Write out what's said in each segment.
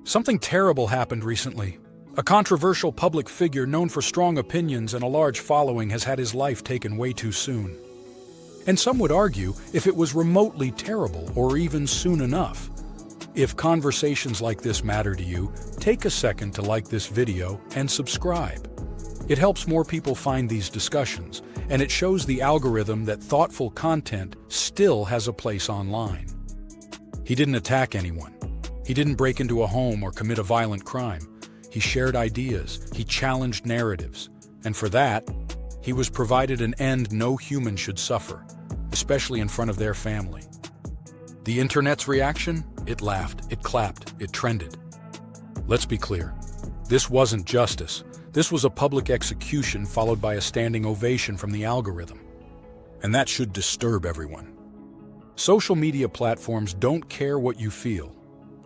Something terrible happened recently. A controversial public figure known for strong opinions and a large following has had his life taken way too soon. And some would argue if it was remotely terrible or even soon enough. If conversations like this matter to you, take a second to like this video and subscribe. It helps more people find these discussions, and it shows the algorithm that thoughtful content still has a place online. He didn't attack anyone. He didn't break into a home or commit a violent crime. He shared ideas, he challenged narratives, and for that, he was provided an end no human should suffer, especially in front of their family. The internet's reaction? It laughed, it clapped, it trended. Let's be clear, this wasn't justice. This was a public execution followed by a standing ovation from the algorithm. And that should disturb everyone. Social media platforms don't care what you feel,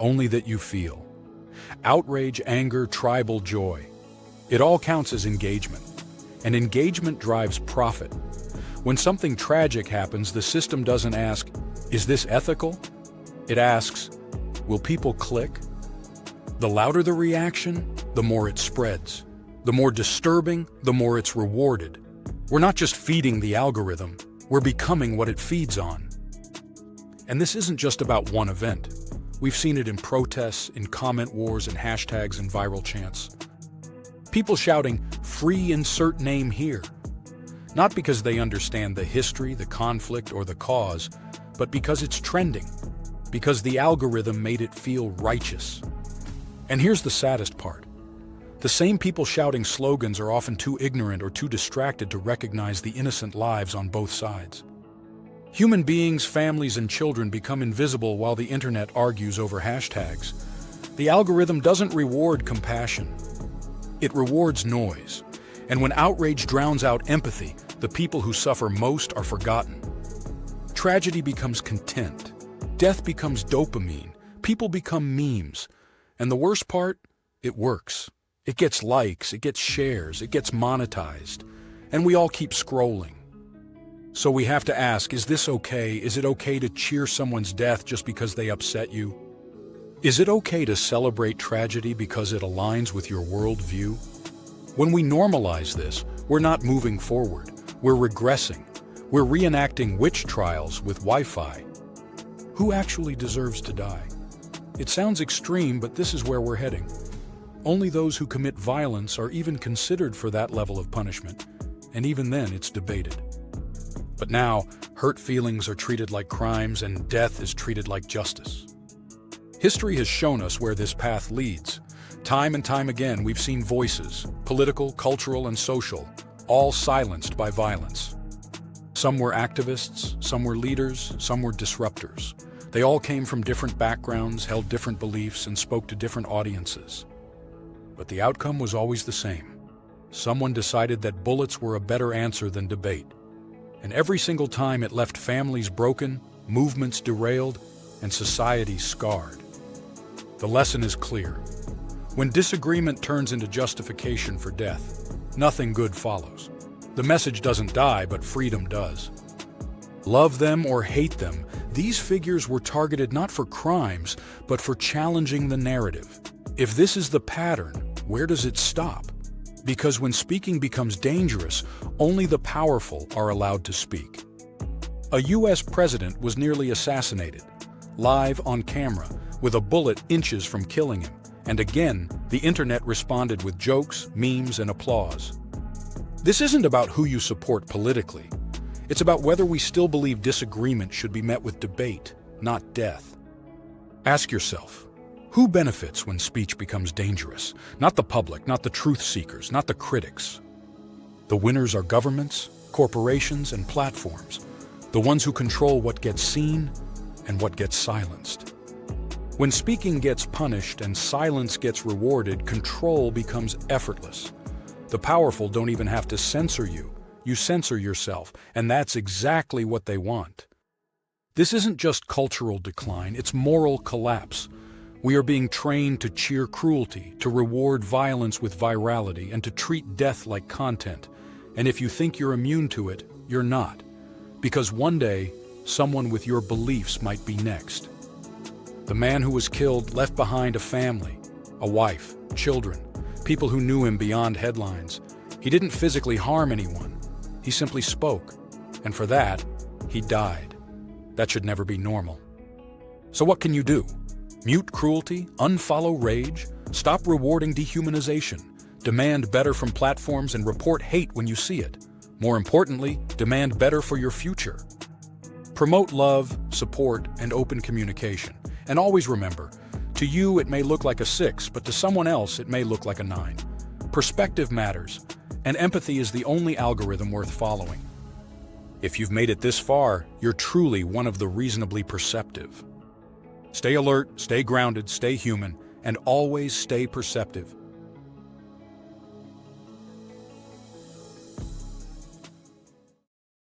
only that you feel. Outrage, anger, tribal joy. It all counts as engagement. And engagement drives profit. When something tragic happens, the system doesn't ask, "Is this ethical?" It asks, "Will people click?" The louder the reaction, the more it spreads. The more disturbing, the more it's rewarded. We're not just feeding the algorithm, we're becoming what it feeds on. And this isn't just about one event. We've seen it in protests, in comment wars, and hashtags and viral chants. People shouting, "Free insert name here." Not because they understand the history, the conflict, or the cause, but because it's trending. Because the algorithm made it feel righteous. And here's the saddest part. The same people shouting slogans are often too ignorant or too distracted to recognize the innocent lives on both sides. Human beings, families, and children become invisible while the internet argues over hashtags. The algorithm doesn't reward compassion. It rewards noise. And when outrage drowns out empathy, the people who suffer most are forgotten. Tragedy becomes content. Death becomes dopamine. People become memes. And the worst part? It works. It gets likes, it gets shares, it gets monetized. And we all keep scrolling. So we have to ask, is this okay? Is it okay to cheer someone's death just because they upset you? Is it okay to celebrate tragedy because it aligns with your worldview? When we normalize this, we're not moving forward. We're regressing. We're reenacting witch trials with Wi-Fi. Who actually deserves to die? It sounds extreme, but this is where we're heading. Only those who commit violence are even considered for that level of punishment, and even then it's debated. But now, hurt feelings are treated like crimes and death is treated like justice. History has shown us where this path leads. Time and time again, we've seen voices, political, cultural, and social, all silenced by violence. Some were activists, some were leaders, some were disruptors. They all came from different backgrounds, held different beliefs, and spoke to different audiences. But the outcome was always the same. Someone decided that bullets were a better answer than debate. And every single time it left families broken, movements derailed, and society scarred. The lesson is clear. When disagreement turns into justification for death, nothing good follows. The message doesn't die, but freedom does. Love them or hate them, these figures were targeted not for crimes, but for challenging the narrative. If this is the pattern, where does it stop? Because when speaking becomes dangerous, only the powerful are allowed to speak. A US president was nearly assassinated, live on camera, with a bullet inches from killing him. And again, the internet responded with jokes, memes, and applause. This isn't about who you support politically. It's about whether we still believe disagreement should be met with debate, not death. Ask yourself, who benefits when speech becomes dangerous? Not the public, not the truth seekers, not the critics. The winners are governments, corporations, and platforms, the ones who control what gets seen and what gets silenced. When speaking gets punished and silence gets rewarded, control becomes effortless. The powerful don't even have to censor you. You censor yourself, and that's exactly what they want. This isn't just cultural decline, it's moral collapse. We are being trained to cheer cruelty, to reward violence with virality, and to treat death like content. And if you think you're immune to it, you're not. Because one day, someone with your beliefs might be next. The man who was killed left behind a family, A wife, children, people who knew him beyond headlines. He didn't physically harm anyone. He simply spoke. And for that, he died. That should never be normal. So what can you do? Mute cruelty? Unfollow rage? Stop rewarding dehumanization? Demand better from platforms and report hate when you see it. More importantly, demand better for your future. Promote love, support, and open communication. And always remember, to you it may look like a 6, but to someone else it may look like a 9. Perspective matters, and empathy is the only algorithm worth following. If you've made it this far, you're truly one of the reasonably perceptive. Stay alert, stay grounded, stay human, and always stay perceptive.